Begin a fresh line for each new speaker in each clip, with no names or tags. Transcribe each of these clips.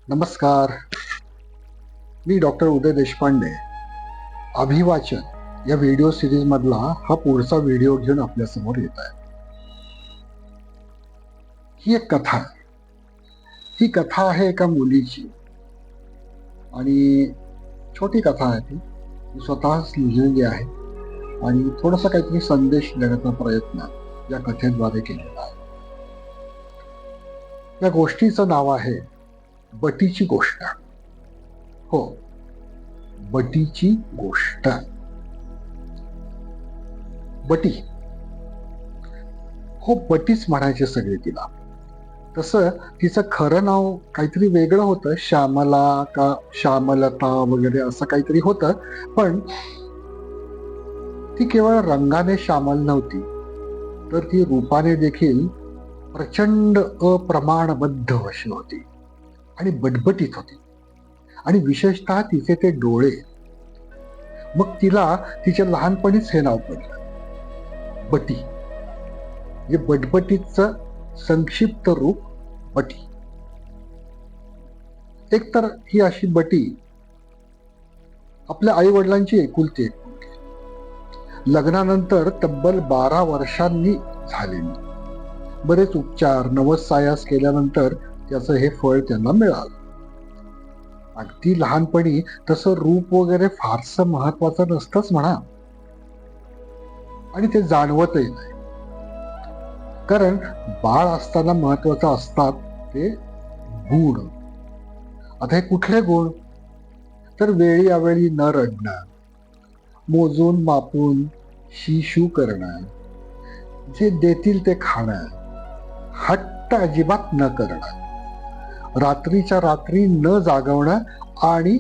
नमस्कार. मी डॉक्टर उदय देशपांडे. अभिवाचन या व्हिडिओ सिरीज मधला हा पुढचा व्हिडिओ घेऊन आपल्यासमोर येत आहे. ही एक कथा आहे. ही कथा आहे एका मुलीची आणि छोटी कथा आहे ती. मी स्वतःच लिहिलेली आहे आणि थोडासा काहीतरी संदेश देण्याचा प्रयत्न या कथेद्वारे केलेला आहे. या गोष्टीचं नाव आहे बटीची गोष्ट. हो, बटीची गोष्ट. बटी, हो बटीच म्हणायचे सगळे तिला. तसं तिचं खरं नाव काहीतरी वेगळं होतं, श्यामला का श्यामलता वगैरे असं काहीतरी होतं. पण ती केवळ रंगाने श्यामल नव्हती, तर ती रूपाने देखील प्रचंड अप्रमाणबद्ध अशी होती आणि बटबटीत होती. आणि विशेषतः तिचे ते डोळे. मग तिला तिच्या लहानपणीच हे नाव पडलं, बटी. म्हणजे बटबटीचं संक्षिप्त रूप बटी. एकतर ही अशी बटी आपल्या आई वडिलांची एकुलती एक मुलगी. लग्नानंतर तब्बल 12 वर्षांनी झालेली. बरेच उपचार नवसायास केल्यानंतर त्याचं हे फळ त्यांना मिळालं. अगदी लहानपणी तसं रूप वगैरे फारसं महत्वाचं नसतंच म्हणा, आणि ते जाणवतही नाही. कारण बाळ असताना महत्वाचं असतात ते गुण. आता हे कुठले गुण? तर वेळी अवेळी न रडणं, मोजून मापून शिशू करणं, जे देतील ते खाणं, हट्ट अजिबात न करणं, रात्रीच्या रात्री न जागवणं आणि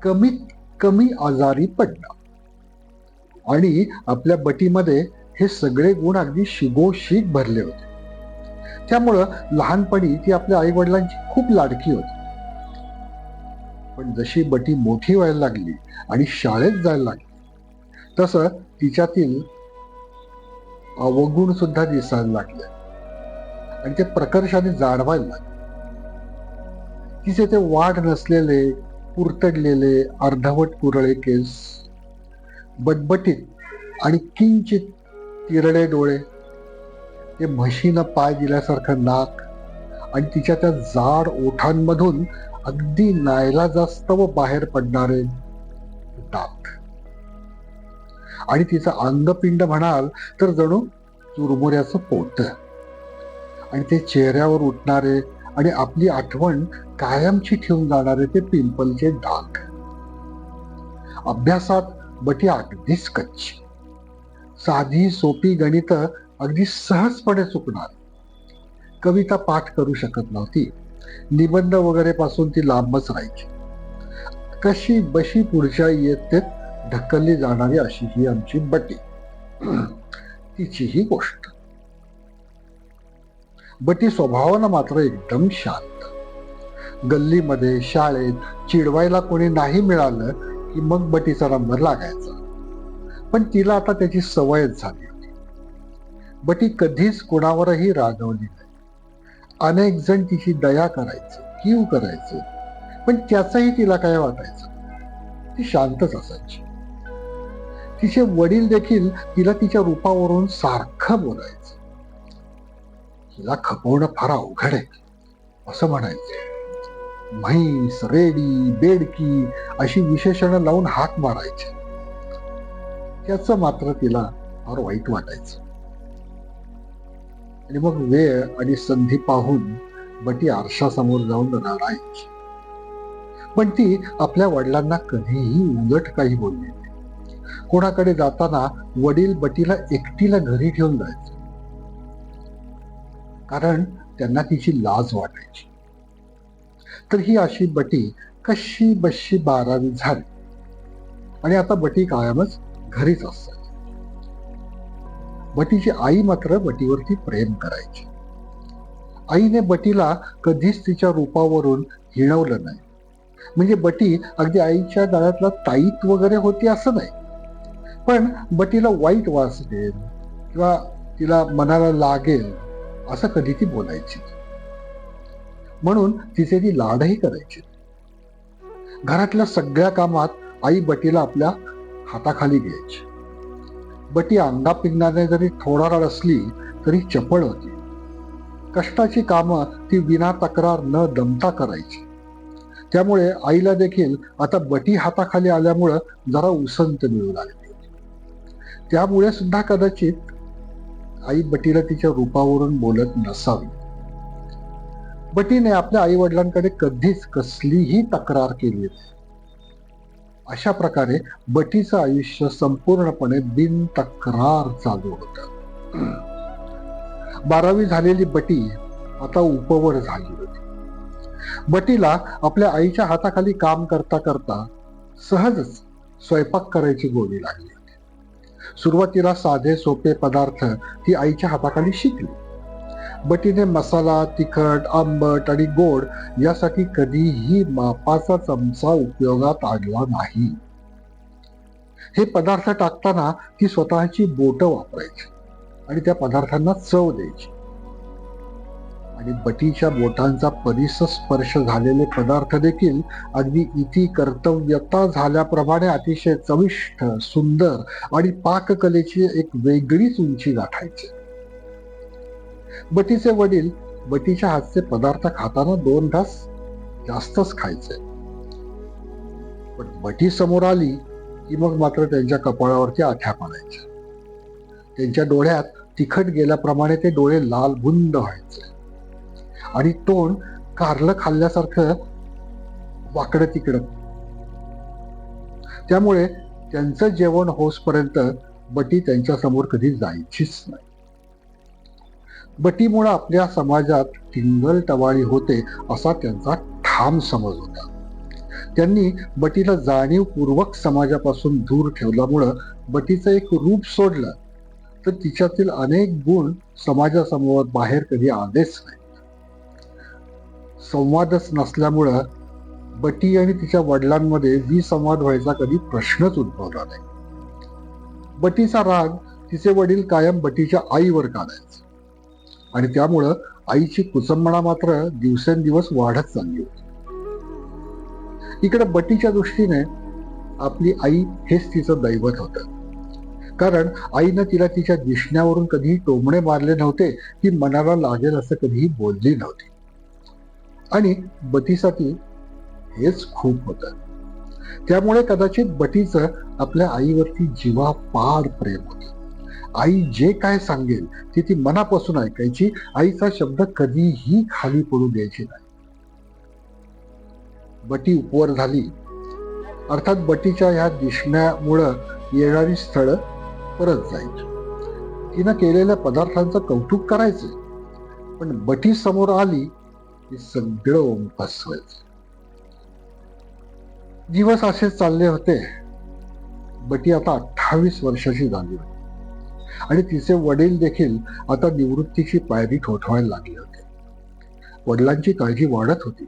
कमीत कमी आजारी पडणं. आणि आपल्या बटीमध्ये हे सगळे गुण अगदी शिगोशीग भरले होते. त्यामुळं लहानपणी ती आपल्या आई वडिलांची खूप लाडकी होती. पण जशी बटी मोठी व्हायला लागली आणि शाळेत जायला लागली, तसं तिच्यातील अवगुण सुद्धा दिसायला लागले आणि ते प्रकर्षाने जाणवायला लागले. तिचे ते वाढ नसलेले, पुरतडलेले, अर्धवट कुरळे केस, बटबटीत आणि किंचित तिरडे डोळे, ते म्हशीनं पाय दिल्यासारखं नाक आणि तिच्या त्या जाड ओठांमधून अगदी नाईलाजास्तव बाहेर पडणारे दात. आणि तिचं अंगपिंड म्हणाल तर जणू चुरमुऱ्याचं पोत. आणि ते चेहऱ्यावर उठणारे आणि आपली आठवण कायमची ठेवून जाणारे ते पिंपलचे डाग. अभ्यासात बटी अगदीच कच्ची. साधी सोपी गणित अगदी सहजपणे चुकणार. कविता पाठ करू शकत नव्हती. निबंध वगैरे पासून ती लांबच राहायची. कशी बशी पुढच्या इयत्तेत ढकलली जाणारी अशी ही आमची बटी. तिची ही गोष्ट. बटी स्वभावानं मात्र एकदम शांत. गल्लीमध्ये, शाळेत चिडवायला कोणी नाही मिळालं की मग बटीचा नंबर लागायचा. पण तिला आता त्याची सवयच झाली होती. बटी कधीच कोणावरही रागवली नाही. अनेक जण तिची दया करायचे, कीव करायचे, पण त्याचंही तिला काय वाटायचं. ती शांतच असायची. तिचे वडील देखील तिला तिच्या रूपावरून सारखं बोलायचे. हिला खपवणं फार अवघड आहे असं म्हणायचे. म्हैस, रेडी, बेडकी अशी विशेषणं लावून हाक मारायचे. त्याचं मात्र तिला फार वाईट वाटायचं. आणि मग वेळ आणि संधी पाहून बटी आरशासमोर जाऊन रडायची. पण ती आपल्या वडिलांना कधीही उलट काही बोलली नाही. कोणाकडे जाताना वडील बटीला एकटीला घरी ठेवून जायचे, कारण त्यांना तिची लाज वाटायची. तर ही अशी बटी कशी बशी 12वी झाली आणि आता बटी कायमच घरीच असते. बटीची आई मात्र बटीवरती प्रेम करायची. आईने बटीला कधीच तिच्या रूपावरून हिणवलं नाही. म्हणजे बटी अगदी आईच्या गळ्यातला ताईत वगैरे होती असं नाही, पण बटीला वाईट वाटेल किंवा तिला मनाला लागेल असं कधी ती बोलायची. म्हणून तिचे ती लाडही करायची. घरातल्या सगळ्या कामात आई बटीला आपल्या हाताखाली घ्यायची. बटी अंगापिंगाने जरी थोडा असली तरी चपळ होती. कष्टाची कामं ती विना तक्रार न दमता करायची. त्यामुळे आईला देखील आता बटी हाताखाली आल्यामुळं जरा उसंत मिळू लागली. त्यामुळे सुद्धा कदाचित आई बटीला तिच्या रूपावरून बोलत नसावी. बटीने आपल्या आई वडिलांकडे कधीच कसलीही तक्रार केली नाही. अशा प्रकारे बटीचं आयुष्य संपूर्णपणे बिनतक्रार चालू होतं. 12वी झालेली बटी आता उपवर झाली होती. बटीला आपल्या आईच्या हाताखाली काम करता करता सहजच स्वयंपाक करायची गोडी लागली होती. सुरुवातीला साधे सोपे पदार्थ ती आईच्या हाताखाली शिकली. बटीने मसाला, तिखट, आंबट आणि गोड यासाठी कधीही मापाचा चमचा उपयोगात आणला नाही. हे पदार्थ टाकताना ती स्वतःची बोटं वापरायची आणि त्या पदार्थांना चव द्यायची. आणि बटीच्या बोटांचा परिस्पर्श झालेले पदार्थ देखील अगदी इति कर्तव्यता झाल्याप्रमाणे अतिशय चविष्ट, सुंदर आणि पाककलेची एक वेगळीच उंची गाठायचे. बटीचे वडील बटीच्या हातचे पदार्थ खाताना 2 घास जास्तच खायचे. पण बटी समोर आली की मग मात्र त्यांच्या कपाळावरती आठ्या पडायच्या. त्यांच्या डोळ्यात तिखट गेल्याप्रमाणे ते डोळे लाल बुंद व्हायचे आणि तोंड कारलं खाल्ल्यासारखं वाकडं तिकडं. त्यामुळे त्यांचं जेवण होसपर्यंत बटी त्यांच्या समोर कधी जायचीच नाही. बटीमुळे आपल्या समाजात टिंगल-टवाळी होते असा त्यांचा ठाम समज होता. त्यांनी बटीला जाणीवपूर्वक समाजापासून दूर ठेवल्यामुळं बटीचं एक रूप सोडलं तर तिच्यातील अनेक गुण समाजासमोर बाहेर कधी आलेच नाही. संवादच नसल्यामुळं बटी आणि तिच्या वडिलांमध्ये विसंवाद व्हायचा कधी प्रश्नच उद्भवला नाही. बटीचा राग तिचे वडील कायम बटीच्या आईवर काढायचे आणि त्यामुळं आईची कुचंबणा मात्र दिवसेंदिवस वाढत चालली होती. इकडे बटीच्या दृष्टीने आपली आई हेच तिचं दैवत होतं. कारण आईनं तिला तिच्या दिसण्यावरून कधीही टोमणे मारले नव्हते, ती मनाला लागेल असं कधीही बोलली नव्हती. आणि बटीसाठी हेच खूप होतं. त्यामुळे कदाचित बटीचं आपल्या आईवरती जीवापाड प्रेम होतं. आई जे काय सांगेल ती मनापासून ऐकायची. आईचा शब्द कधीही खाली पडू द्यायची नाही. बटी उपवर झाली अर्थात बटीच्या ह्या दिसण्यामुळं येणारी स्थळं परत जायची. तिनं केलेल्या पदार्थांचं कौतुक करायचे, पण बटी समोर आली की सगळं फसवायचं. दिवस असेच चालले होते. बटी आता 28 वर्षाची झाली होती आणि तिचे वडील देखील आता निवृत्तीची पायरी ठोठवायला लागले होते. वडिलांची काळजी वाढत होती.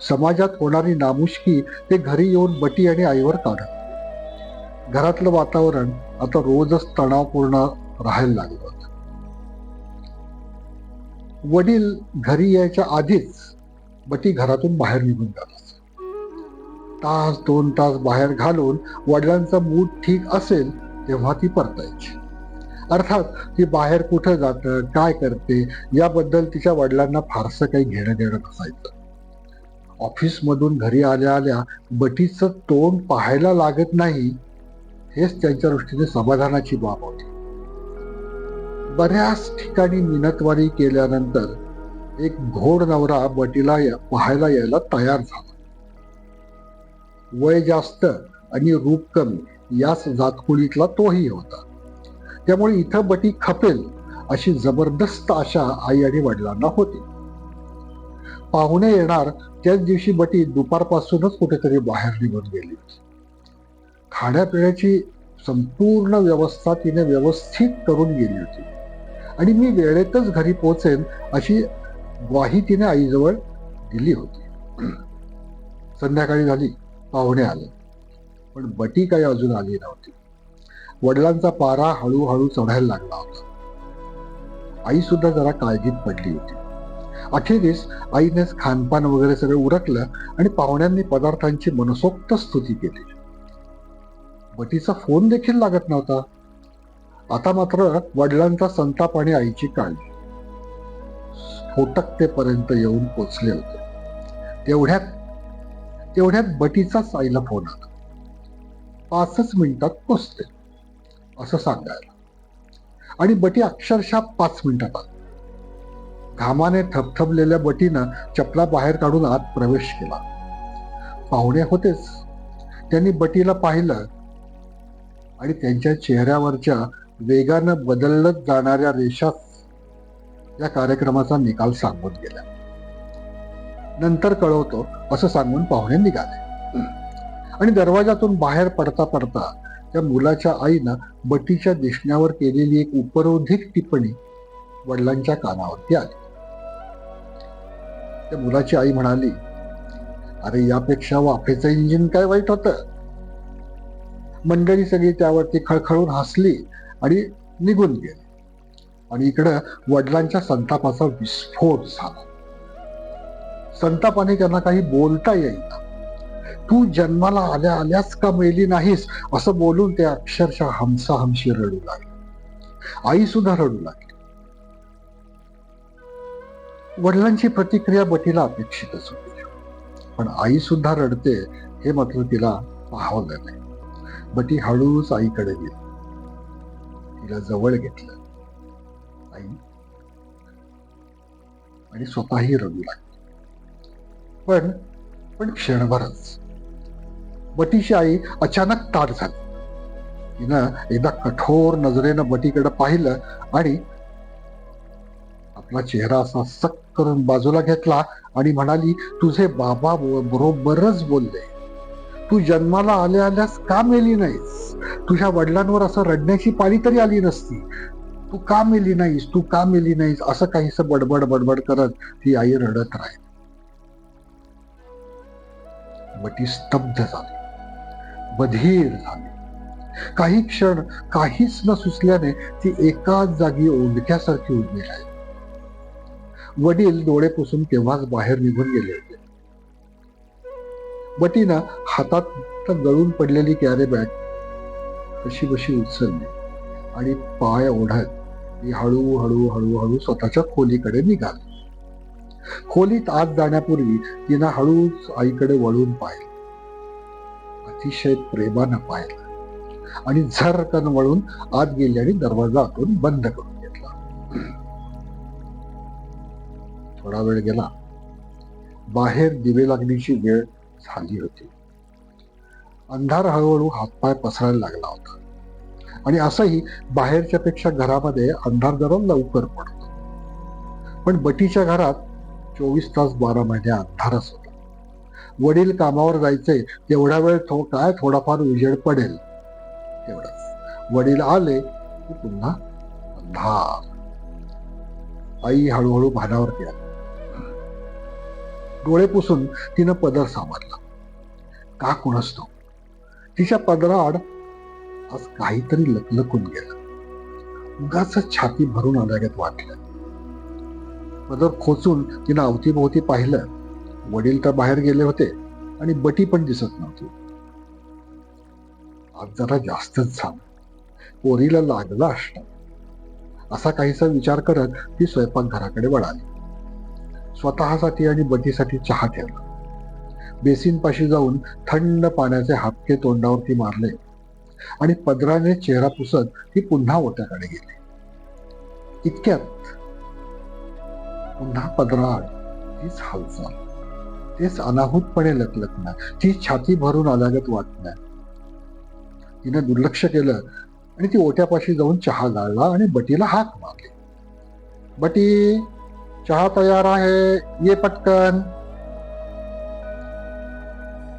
समाजात होणारी नामुष्की ते घरी येऊन बटी आणि आईवर काढत. घरातलं वातावरण आता रोजच तणावपूर्ण राहायला लागलं होतं. वडील घरी यायच्या आधीच बटी घरातून बाहेर निघून जात. तास 2 तास बाहेर घालून वडिलांचा मूड ठीक असेल तेव्हा ती परतायची. अर्थात ती बाहेर कुठं जातं, काय करते याबद्दल तिच्या वडिलांना फारसं काही घेणं देणं नसायचं. ऑफिसमधून घरी आल्या आल्या बटीचं तोंड पाहायला लागत नाही हेच त्यांच्या दृष्टीने समाधानाची बाब होती. बऱ्याच ठिकाणी मिनतवारी केल्यानंतर एक घोड नवरा बटीला पाहायला यायला तयार झाला. वय जास्त आणि रूप कमी याच जातकुळीतला तोही होता. त्यामुळे इथं बटी खपेल अशी जबरदस्त आशा आई आणि वडिलांना होती. पाहुणे येणार त्याच दिवशी बटी दुपारपासूनच कुठेतरी बाहेर निघून गेली होती. खाण्यापिण्याची संपूर्ण व्यवस्था तिने व्यवस्थित करून गेली होती आणि मी वेळेतच घरी पोहोचेन अशी ग्वाही तिने आईजवळ दिली होती. संध्याकाळी झाली, पाहुणे आले, पण बटी काही अजून आली नव्हती. वडिलांचा पारा हळूहळू चढायला लागला होता. आई सुद्धा जरा काळजीत पडली होती. अखेरीस आईनेच खानपान वगैरे सगळं उरकलं आणि पाहुण्यांनी पदार्थांची मनसोक्त स्तुती केली. बटीचा फोन देखील लागत नव्हता. आता मात्र वडिलांचा संताप आणि आईची काळजी स्फोटकतेपर्यंत येऊन पोचले होते. तेवढ्यात बटीचाच आईला फोन आला. 5च मिनिटात पोचते असं सांगायला. आणि बटी अक्षरशः 5 मिनिटात आली. घामाने थपथपलेल्या बटीनं चपला बाहेर काढून आत प्रवेश केला. पाहुणे होतेच. त्यांनी बटीला पाहिलं आणि त्यांच्या चेहऱ्यावरच्या वेगानं बदलत जाणाऱ्या रेषाच या कार्यक्रमाचा निकाल सांगून गेल्या. नंतर कळवतो असं सांगून पाहुणे निघाले. आणि दरवाजातून बाहेर पडता पडता त्या मुलाच्या आईनं बटीच्या दिसण्यावर केलेली एक उपरोधिक टिप्पणी वडिलांच्या कानावरती आली. त्या मुलाची आई म्हणाली, अरे यापेक्षा वाफेचं इंजिन काय वाईट होतं. मंडळी सगळी त्यावरती खळखळून हसली आणि निघून गेली. आणि इकडं वडिलांच्या संतापाचा विस्फोट झाला. संतापाने त्यांना काही बोलता येईना. तू जन्माला आल्या आल्याच का मेली नाहीस असं बोलून ते अक्षरशः हमसाहमशी रडू लागले. आई सुद्धा रडू लागली. वडिलांची प्रतिक्रिया बटीला अपेक्षितच होती, पण आई सुद्धा रडते हे मात्र तिला पाहवलं नाही. बटी हळूच आईकडे गेली, तिला जवळ घेतलं आई आणि स्वतःही रडू लागली. पण क्षणभरच. बटीची आई अचानक ताठ झाली. तिनं एकदा कठोर नजरेनं बटीकडे पाहिलं आणि आपला चेहरा असा सक करून बाजूला घेतला आणि म्हणाली, तुझे बाबा बरोबरच बोलले. तू जन्माला आल्या आल्यास का मेली नाहीस? तुझ्या वडिलांवर असं रडण्याची पाळी तरी आली नसती. तू का मेली नाहीस, तू का मेली नाहीस असं काहीसं बडबड करत ती आई रडत राहिली. बटी स्तब्ध झाली, बधीर झाली. काही क्षण काहीच न सुचल्याने ती एकाच जागी ओंडक्यासारखी उभी राहिली. वडील डोळे पुसून तेव्हाच बाहेर निघून गेले होते. बटीनं हातात गळून पडलेली कॅरी बॅग कशी बशी उचलली आणि पाय ओढत ती हळूहळू स्वतःच्या खोलीकडे निघाली. खोलीत आत जाण्यापूर्वी तिनं हळूच आईकडे वळून पाहिलं, अतिशय प्रेमानं पाहिलं आणि झरकन वळून आत गेली आणि दरवाजा आतून बंद करून घेतला. थोडा वेळ गेला. बाहेर दिवे लागण्याची वेळ झाली होती. अंधार हळूहळू हातपाय पसरायला लागला होता आणि असंही बाहेरच्या पेक्षा घरामध्ये अंधार जरा लवकर पडतो. पण बटीच्या घरात 24 तास 12 महिने अंधारच होता. वडील कामावर जायचे तेवढा वेळ थोडाफार उजेड पडेल तेवढाच. वडील आले की पुन्हा अंधार. आई हळूहळू भानावरती आली. डोळे पुसून तिनं पदर सावरला. का कुणास ठाऊक तिच्या पदराआड आज काहीतरी लकलकून गेलं. उगाच छाती भरून आल्यागत वाटलं. पदर खोचून तिनं अवतीभोवती पाहिलं. वडील तर बाहेर गेले होते आणि बटी पण दिसत नव्हती. आज जरा जास्तच झालं. पोरीला लागला असणार असा काहीसा विचार करत ती स्वयंपाकघराकडे वळाली. स्वतःसाठी आणि बटीसाठी चहा ठेवला. बेसिनपाशी जाऊन थंड पाण्याचे हापके तोंडावरती मारले आणि पदराने चेहरा पुसत ती पुन्हा ओट्याकडे गेली. इतक्यात पुन्हा पदराआड तीच हालचाल, तेच अनाहूतपणे लकलकणं, ती छाती भरून आल्यागत वाटणं. तिनं दुर्लक्ष केलं आणि ती ओट्यापाशी जाऊन चहा गाळला आणि बटीला हाक मारली. बटी, चहा तयार आहे, ये पटकन.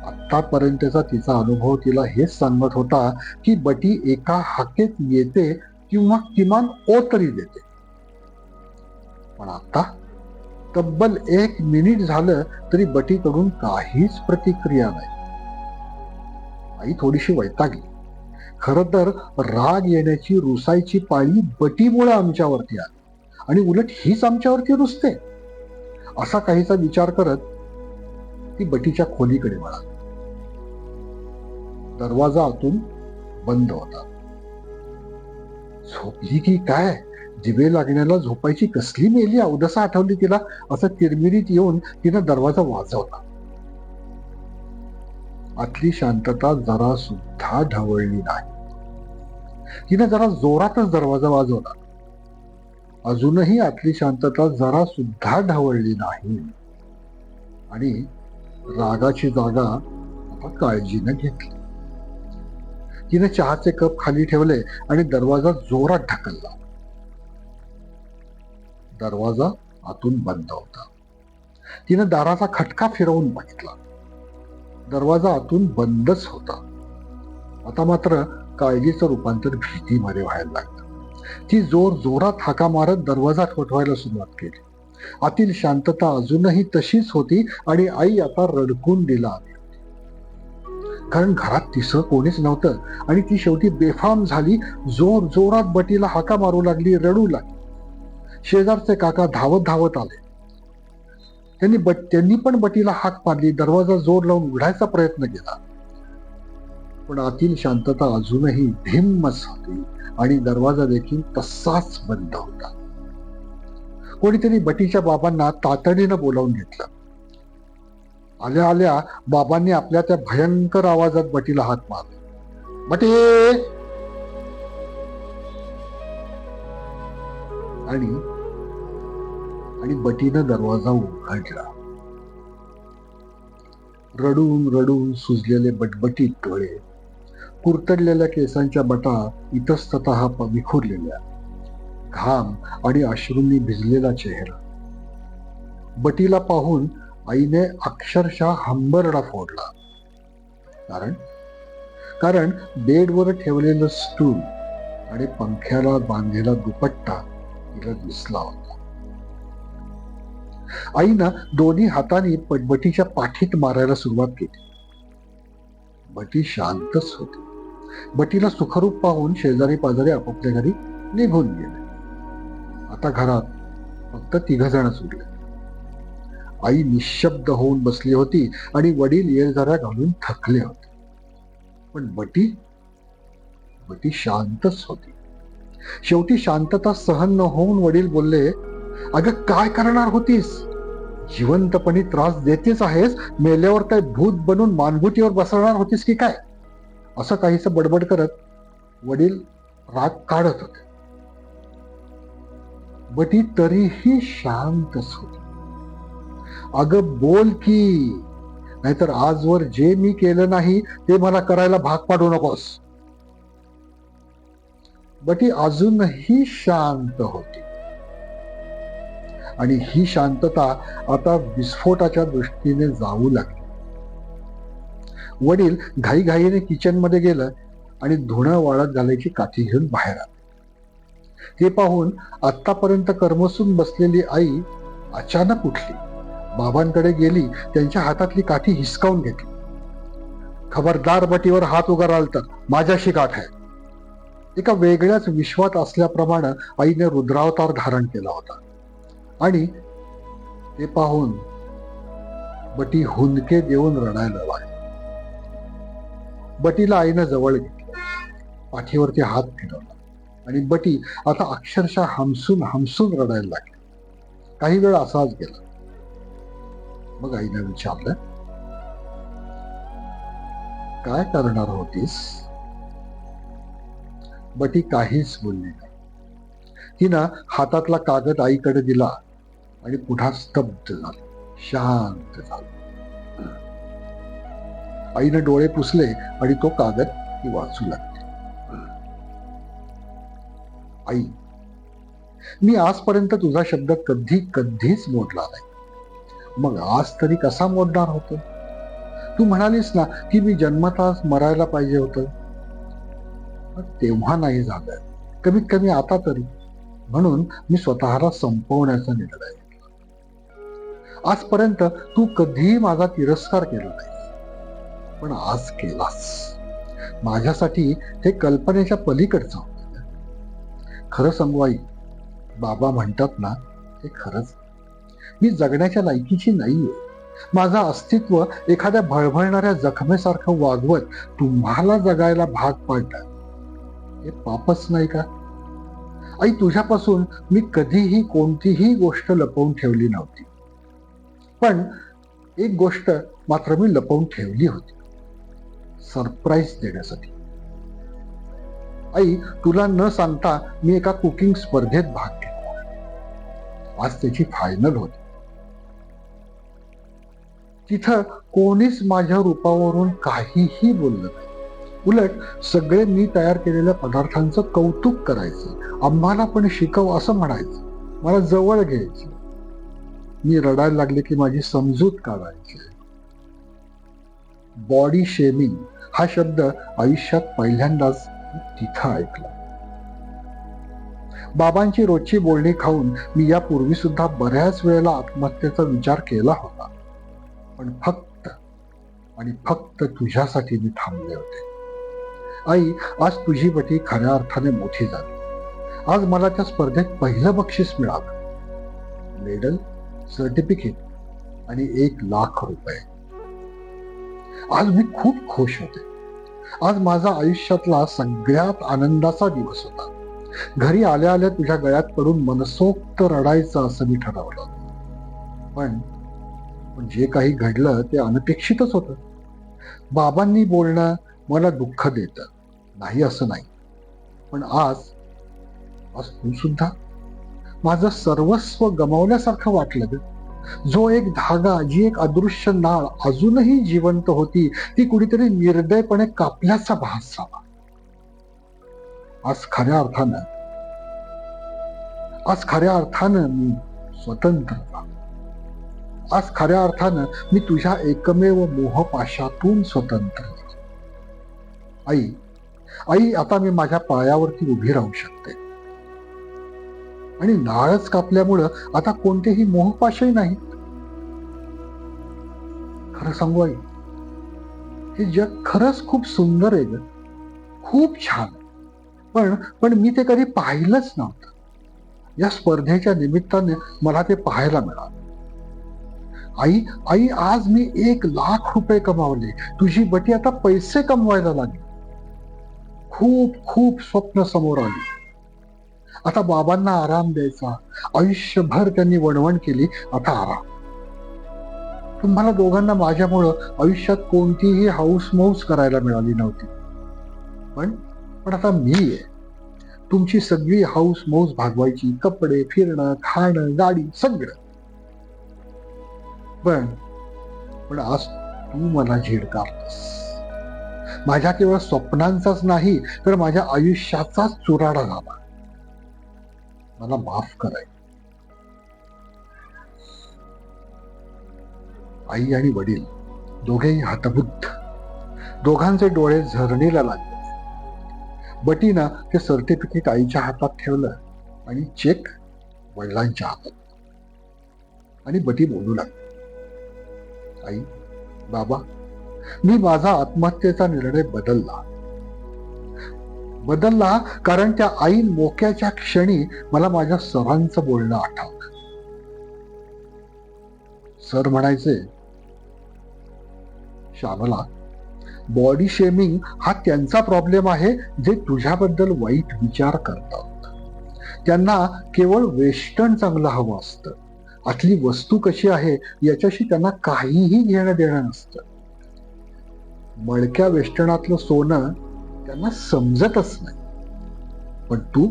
आतापर्यंतचा तिचा अनुभव तिला हेच सांगत होता की बटी एका हाकेत येते किंवा किमान ओ तरी देते. पण आता तब्बल 1 मिनिट झालं तरी बटीकडून काहीच प्रतिक्रिया नाही. आई थोडीशी वैतागली. खरं तर राग येण्याची, रुसायची पाळी बटीमुळे आमच्यावरती आली आणि उलट हीच आमच्यावरती रुसते. असा काहीसा विचार करत ती बटीच्या खोलीकडे वळाली. दरवाजा आतून बंद होता. झोपली की काय? दिवे लागण्याला झोपायची कसली मेली अवदसा आठवली तिला. असं तिरमिरीत येऊन तिनं दरवाजा वाजवला. आतली शांतता जरा सुद्धा ढवळली नाही. तिनं जरा जोरातच दरवाजा वाजवला. अजूनही आतली शांतता जरा सुद्धा ढवळली नाही. आणि रागाची जागा आता काळजीनं घेतली. तिने चहाचे कप खाली ठेवले आणि दरवाजा जोरात ढकलला. दरवाजा आतून बंद होता. तिने दाराचा खटका फिरवून बघितला. दरवाजा आतून बंदच होता. आता मात्र काळजीचं रूपांतर भीतीमध्ये व्हायला लागलं. ती जोर जोरात हाका मारत दरवाजा ठोठवायला सुरुवात केली. आतील शांतता अजूनही तशीच होती आणि आई आता रडकून दिला. कारण घरात तिसरं कोणीच नव्हतं आणि ती शेवटी बेफाम झाली. जोर जोरात बटीला हाका मारू लागली, रडू लागली. शेजारचे काका धावत धावत आले. त्यांनी पण बटीला हाक मारली. दरवाजा जोर लावून उघडायचा प्रयत्न केला, पण आतील शांतता अजूनही धिम्मच होती आणि दरवाजा देखील तसाच बंद होता. कोणीतरी बटीच्या बाबांना तातडीनं बोलावून घेतलं. आल्या आल्या बाबांनी आपल्या त्या भयंकर आवाजात बटीला हाक मारला, बटी. आणि बटीनं दरवाजा उघडला. रडून रडून सुजलेले बटबटीत डोळे, कुरतडलेल्या केसांच्या बटा इतस्ततः विखुरलेल्या, घाम आणि अश्रूंनी भिजलेला चेहरा. बटीला पाहून आईने अक्षरशः हंबरडा फोडला. कारण बेडवर ठेवलेलं स्टूल आणि पंख्याला बांधलेला दुपट्टा तिला दिसला होता. आईनं दोन्ही हातांनी बटीच्या पाठीत मारायला सुरुवात केली. बटी शांतच होती. बटीला सुखरूप पाहून शेजारी पाजारी आपापल्या घरी निघून गेले. आता घरात फक्त 3 जणच उरले. आई निशब्द होऊन बसली होती आणि वडील येरझाऱ्या घालून थकले होते. पण बटी शांतच होती. शेवटी शांतता सहन न होऊन वडील बोलले, अगं काय करणार होतीस? जिवंतपणी त्रास देतेच आहेस, मेल्यावर काय भूत बनून मानगुटीवर बसवणार होतीस की काय? असं काहीसं बडबड करत वडील राग काढत होते. बटी तरीही शांतच होती. अगं बोल की, नाहीतर आजवर जे मी केलं नाही ते मला करायला भाग पाडू नकोस. बटी अजूनही शांत होती आणि ही शांतता आता विस्फोटाच्या दृष्टीने जाऊ लागली. वडील घाईघाईने किचन मध्ये गेलं आणि धुणं वाळत घालायची काठी घेऊन बाहेर आले. ते पाहून आतापर्यंत कर्मसून बसलेली आई अचानक उठली, बाबांकडे गेली, त्यांच्या हातातली काठी हिसकावून घेतली. खबरदार, बटीवर हात उगाराल तर माझ्याशी गाठ आहे. एका वेगळ्याच विश्वात असल्याप्रमाणे आईने रुद्रावतार धारण केला होता आणि ते पाहून बटी हुंदके देऊन रडायला लागली. बटीला आईनं जवळ घेतलं, पाठीवरती हात फिरवला आणि बटी आता अक्षरशः हमसून हमसून रडायला लागली. काही वेळ असाच गेला. मग आईनं विचारलं, काय करणार होतीस? बटी काहीच बोलली नाही. तिनं हातातला कागद आईकडे दिला आणि पुन्हा स्तब्ध झाली, शांत झाली. आईनं डोळे पुसले आणि तो कागद ती वाचू लागली. आई, मी आजपर्यंत तुझा शब्द कधीच मोडला नाही. मग आज तरी कसा मोडणार होतो? तू म्हणालीस ना की मी जन्मताच मरायला पाहिजे होतं. तेव्हा नाही झालं, कमीत कमी आता तरी. म्हणून मी स्वतःला संपवण्याचा निर्णय घेतला. आजपर्यंत तू कधीही माझा तिरस्कार केला नाही, पण आज केलास. माझ्यासाठी हे कल्पनेच्या पलीकडचं होतं. खरं सांगू आई, बाबा म्हणतात ना, ते खरंच. मी जगण्याच्या लायकीची नाहीये. माझं अस्तित्व एखाद्या भळभळणाऱ्या जखमेसारखं वागवत तुम्हाला जगायला भाग पाडणं हे पापच नाही का? आई, तुझ्यापासून मी कधीही कोणतीही गोष्ट लपवून ठेवली नव्हती. पण एक गोष्ट मात्र मी लपवून ठेवली होती, सरप्राईज देण्यासाठी. आई, तुला न सांगता मी एका कुकिंग स्पर्धेत भाग घेतला. आज त्याची फायनल होती. तिथं कोणीच माझ्या रूपावरून काहीही बोललं नाही. उलट सगळे मी तयार केलेल्या पदार्थांचं कौतुक करायचे. आम्हाला पण शिकव असं म्हणायचं. मला जवळ घ्यायचं. मी रडायला लागले की माझी समजूत काढायची. बॉडी शेमिंग हा शब्द आयुष्यात पहिल्यांदाच तिथं ऐकला. बाबांची रोजची बोलणी खाऊन मी यापूर्वी सुद्धा बऱ्याच वेळेला आत्महत्येचा विचार केला होता. पण फक्त आणि फक्त तुझ्यासाठी मी थांबले होते. आई, आज तुझी बटी खऱ्या अर्थाने मोठी झाली. आज मला त्या स्पर्धेत पहिलं बक्षीस मिळालं. मेडल, सर्टिफिकेट आणि 1,00,000 रुपये. आज मी खूप खुश होते. आज माझा आयुष्यातला सगळ्यात आनंदाचा दिवस होता. घरी आल्या आल्या तुझ्या गळ्यात पडून मनसोक्त रडायचं असं मी ठरवलं. पण जे काही घडलं ते अनपेक्षितच होतं. बाबांनी बोलणं मला दुःख देतं, नाही असं नाही. पण आज तू सुद्धा माझं सर्वस्व गमावल्यासारखं वाटलं ग. जो एक धागा, जी एक अदृश्य नाळ अजूनही जिवंत होती, ती कुठेतरी निर्दयपणे कापल्याचा भास झाला. आज खऱ्या अर्थानं मी स्वतंत्र झालो. आज खऱ्या अर्थानं मी तुझ्या एकमेव मोहपाशातून स्वतंत्र झालो. आई, आता मी माझ्या पायावरती उभी राहू शकते. आणि नाळच कापल्यामुळं आता कोणतेही मोहपाशही नाही. खरं सांगू आई, हे जग खरंच खूप सुंदर आहे ग, खूप छान. पण मी ते कधी पाहिलंच नव्हतं. या स्पर्धेच्या निमित्ताने मला ते पाहायला मिळालं. आई, आज मी 1,00,000 रुपये कमावले. तुझी बटी आता पैसे कमवायला लागली. खूप खूप स्वप्न समोर आली. आता बाबांना आराम द्यायचा. आयुष्यभर त्यांनी वणवण केली, आता आराम. तुम्हाला दोघांना माझ्यामुळं आयुष्यात कोणतीही हाऊसमौस करायला मिळाली नव्हती. पण आता मी आहे. तुमची सगळी हाऊसमौस भागवायची. कपडे, फिरणं, खाणं, गाडी, सगळं. पण आज तू मला झिडकारतोस. माझ्या केवळ स्वप्नांचाच नाही, तर माझ्या आयुष्याचाच चुराडा झाला. मला माफ कराय. आई आणि वडील दोघेही हतबुद्ध. दोघांचे डोळे झरणीला लागले. बटीनं ते सर्टिफिकेट आईच्या हातात ठेवलं आणि चेक वडिलांच्या हातात. आणि बटी बोलू लागली, आई, बाबा, मी माझा आत्महत्येचा निर्णय बदलला कारण त्या ऐन मोक्याच्या क्षणी मला माझ्या सरांचं बोलणं आठवलं. सर म्हणायचे, श्यामला, बॉडी शेमिंग हा त्यांचा प्रॉब्लेम आहे जे तुझ्याबद्दल वाईट विचार करतात. त्यांना केवळ वेस्टर्न चांगलं हवं असतं. आतली वस्तू कशी आहे याच्याशी त्यांना काहीही घेणं देणं नसतं. मळक्या वेस्टर्नातलं सोनं त्यांना समजतच नाही. पण तू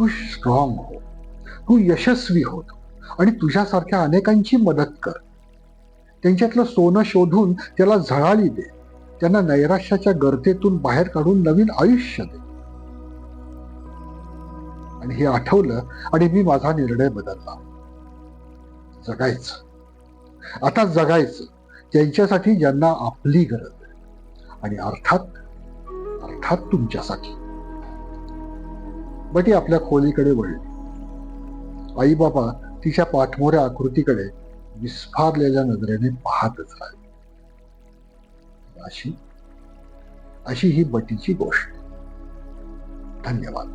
स्ट्रॉंग हो, तू यशस्वी हो आणि तुझ्यासारख्या अनेकांची मदत कर. त्यांच्यातलं सोनं शोधून त्याला झळाळी दे. त्यांना नैराश्याच्या गर्तेतून बाहेर काढून नवीन आयुष्य दे. आणि हे आठवलं आणि मी माझा निर्णय बदलला. जगायचं, आता जगायचं त्यांच्यासाठी ज्यांना आपली गरज आहे. आणि अर्थात तुमच्यासाठी. बटी आपल्या खोलीकडे वळली. आई बाबा तिच्या पाठमोऱ्या आकृतीकडे विस्फारलेल्या नजरेने पाहतच राहिले. अशी ही बटीची गोष्ट. धन्यवाद.